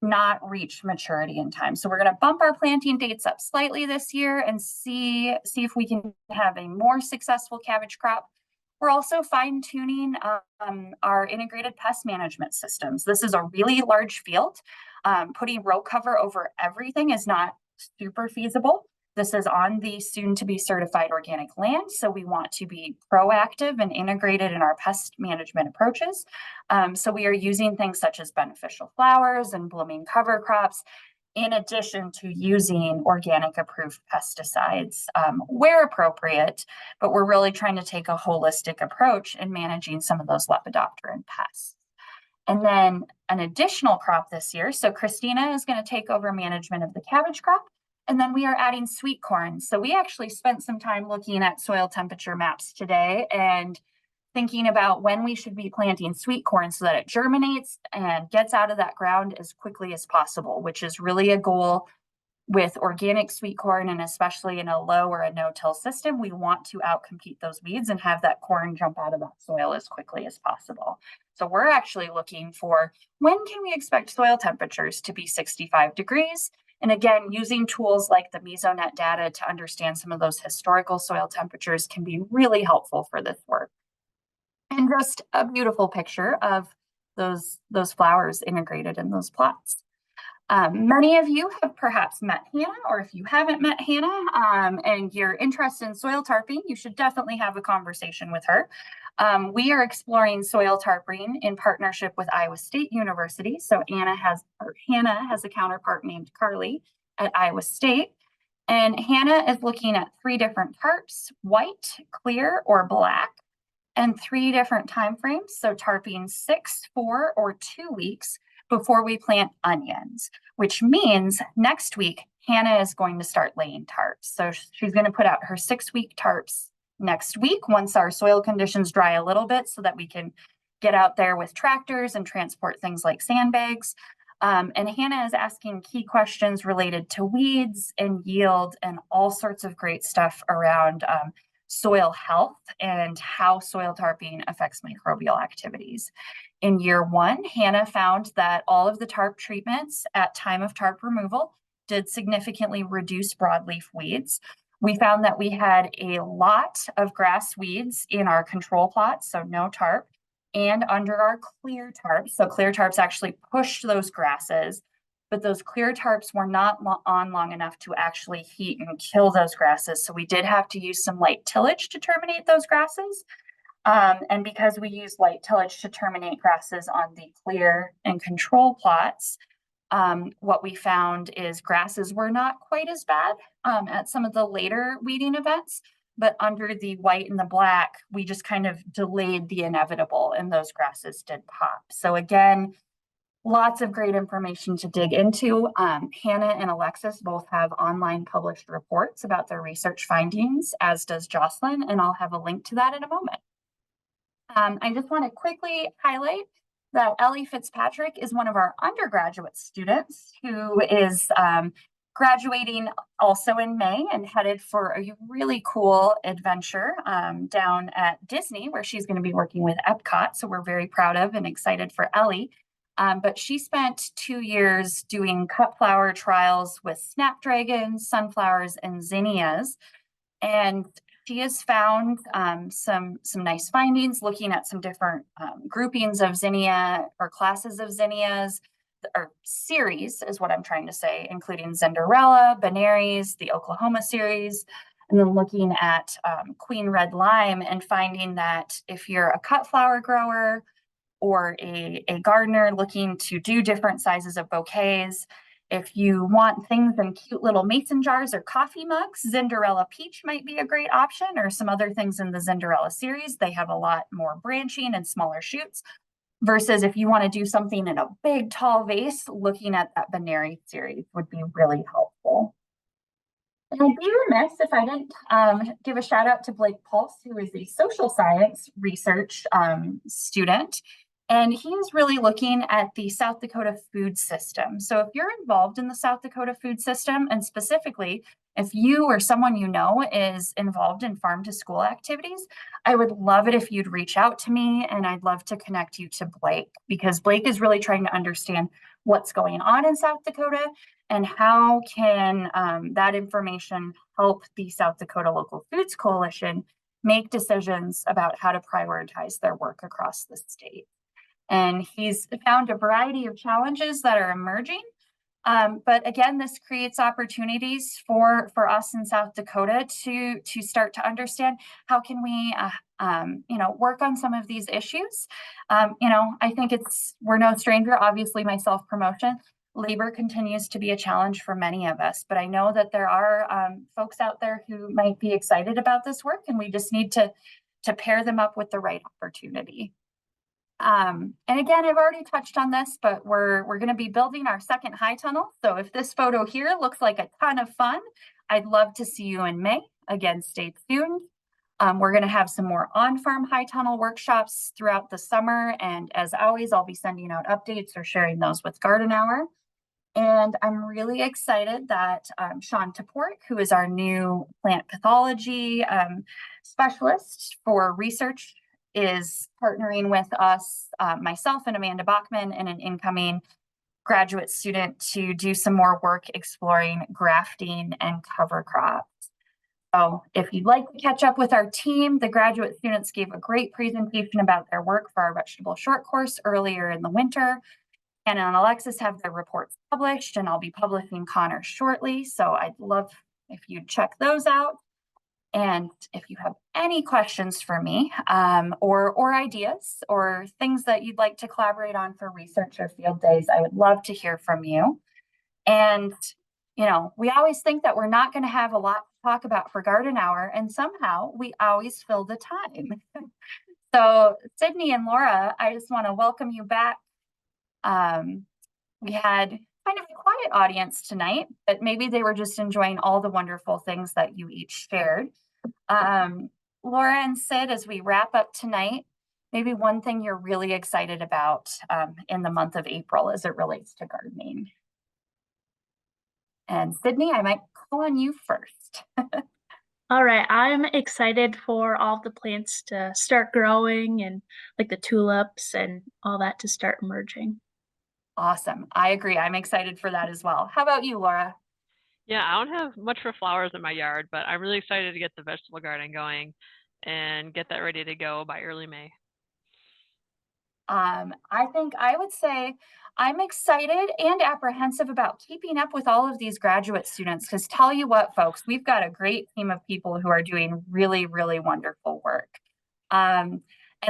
not reached maturity in time. So we're going to bump our planting dates up slightly this year and see if we can have a more successful cabbage crop. We're also fine-tuning our integrated pest management systems. This is a really large field. Putting row cover over everything is not super feasible. This is on the soon-to-be certified organic land, so we want to be proactive and integrated in our pest management approaches. So we are using things such as beneficial flowers and blooming cover crops, in addition to using organic approved pesticides where appropriate, but we're really trying to take a holistic approach in managing some of those lepidopteran pests. And then an additional crop this year, so Christina is going to take over management of the cabbage crop, And then we are adding sweet corn. So we actually spent some time looking at soil temperature maps today and thinking about when we should be planting sweet corn so that it germinates and gets out of that ground as quickly as possible, which is really a goal with organic sweet corn, and especially in a low or a no-till system. We want to outcompete those weeds and have that corn jump out of that soil as quickly as possible. So we're actually looking for, when can we expect soil temperatures to be 65 degrees? And again, using tools like the Mesonet data to understand some of those historical soil temperatures can be really helpful for this work. And just a beautiful picture of those flowers integrated in those plots. Many of you have perhaps met Hannah, or if you haven't met Hannah and you're interested in soil tarping, you should definitely have a conversation with her. We are exploring soil tarping in partnership with Iowa State University. So Hannah has a counterpart named Carly at Iowa State. And Hannah is looking at 3 different tarps: white, clear, or black, and 3 different time frames. So tarping 6, 4, or 2 weeks before we plant onions, which means next week, Hannah is going to start laying tarps. So she's going to put out her 6-week tarps next week once our soil conditions dry a little bit so that we can get out there with tractors and transport things like sandbags. And Hannah is asking key questions related to weeds and yield and all sorts of great stuff around soil health and how soil tarping affects microbial activities. In year 1, Hannah found that all of the tarp treatments at time of tarp removal did significantly reduce broadleaf weeds. We found that we had a lot of grass weeds in our control plots, so no tarp, and under our clear tarps. So clear tarps actually pushed those grasses, but those clear tarps were not on long enough to actually heat and kill those grasses. So we did have to use some light tillage to terminate those grasses. And because we use light tillage to terminate grasses on the clear and control plots, what we found is grasses were not quite as bad at some of the later weeding events, but under the white and the black, we just kind of delayed the inevitable and those grasses did pop. So again, lots of great information to dig into. Hannah and Alexis both have online published reports about their research findings, as does Jocelyn, and I'll have a link to that in a moment. I just want to quickly highlight that Ellie Fitzpatrick is one of our undergraduate students who is graduating also in May and headed for a really cool adventure down at Disney, where she's going to be working with Epcot. So we're very proud of and excited for Ellie. But she spent 2 years doing cut flower trials with snapdragons, sunflowers, and zinnias. And she has found some nice findings looking at some different groupings of zinnia or classes of zinnias, or series is what I'm trying to say, including Zinderella, Benaries, the Oklahoma series, and then looking at Queen Red Lime and finding that if you're a cut flower grower or a gardener looking to do different sizes of bouquets, if you want things in cute little mason jars or coffee mugs, Zinderella Peach might be a great option, or some other things in the Zinderella series. They have a lot more branching and smaller shoots, versus if you want to do something in a big, tall vase, looking at that Benaries series would be really helpful. And I'd be remiss if I didn't give a shout out to Blake Pulse, who is a social science research student. And he is really looking at the South Dakota food system. So if you're involved in the South Dakota food system, and specifically if you or someone you know is involved in farm to school activities, I would love it if you'd reach out to me, and I'd love to connect you to Blake, because Blake is really trying to understand what's going on in South Dakota and how can that information help the South Dakota Local Foods Coalition make decisions about how to prioritize their work across the state. And he's found a variety of challenges that are emerging. But again, this creates opportunities for us in South Dakota to start to understand how can we work on some of these issues. I think we're no stranger, obviously, my self-promotion. Labor continues to be a challenge for many of us, but I know that there are folks out there who might be excited about this work, and we just need to pair them up with the right opportunity. And again, I've already touched on this, but we're going to be building our second high tunnel. So if this photo here looks like a ton of fun, I'd love to see you in May. Again, stay tuned. We're going to have some more on-farm high tunnel workshops throughout the summer. And as always, I'll be sending out updates or sharing those with Garden Hour. And I'm really excited that Sean Toport, who is our new plant pathology specialist for research, is partnering with us, myself and Amanda Bachman, and an incoming graduate student to do some more work exploring grafting and cover crops. So if you'd like to catch up with our team, the graduate students gave a great presentation about their work for our vegetable short course earlier in the winter. Anna and Alexis have their reports published, and I'll be publishing Connor shortly. So I'd love if you'd check those out. And if you have any questions for me, or ideas or things that you'd like to collaborate on for research or field days, I would love to hear from you. And, we always think that we're not going to have a lot to talk about for Garden Hour, and somehow we always fill the time. So Sydney and Laura, I just want to welcome you back. We had kind of a quiet audience tonight, but maybe they were just enjoying all the wonderful things that you each shared. Laura and Sid, as we wrap up tonight, maybe one thing you're really excited about in the month of April as it relates to gardening. And Sydney, I might call on you first. All right, I'm excited for all the plants to start growing and like the tulips and all that to start emerging. Awesome. I agree. I'm excited for that as well. How about you, Laura? Yeah, I don't have much for flowers in my yard, but I'm really excited to get the vegetable garden going and get that ready to go by early May. I think I would say I'm excited and apprehensive about keeping up with all of these graduate students, because tell you what, folks, we've got a great team of people who are doing really, really wonderful work. And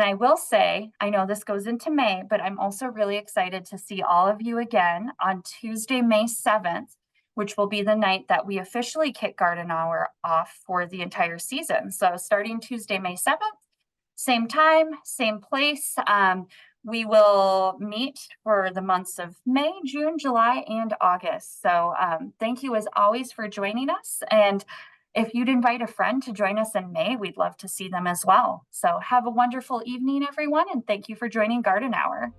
I will say, I know this goes into May, but I'm also really excited to see all of you again on Tuesday, May 7th, which will be the night that we officially kick Garden Hour off for the entire season. So starting Tuesday, May 7th, same time, same place. We will meet for the months of May, June, July, and August. So thank you as always for joining us. And if you'd invite a friend to join us in May, we'd love to see them as well. So have a wonderful evening, everyone, and thank you for joining Garden Hour.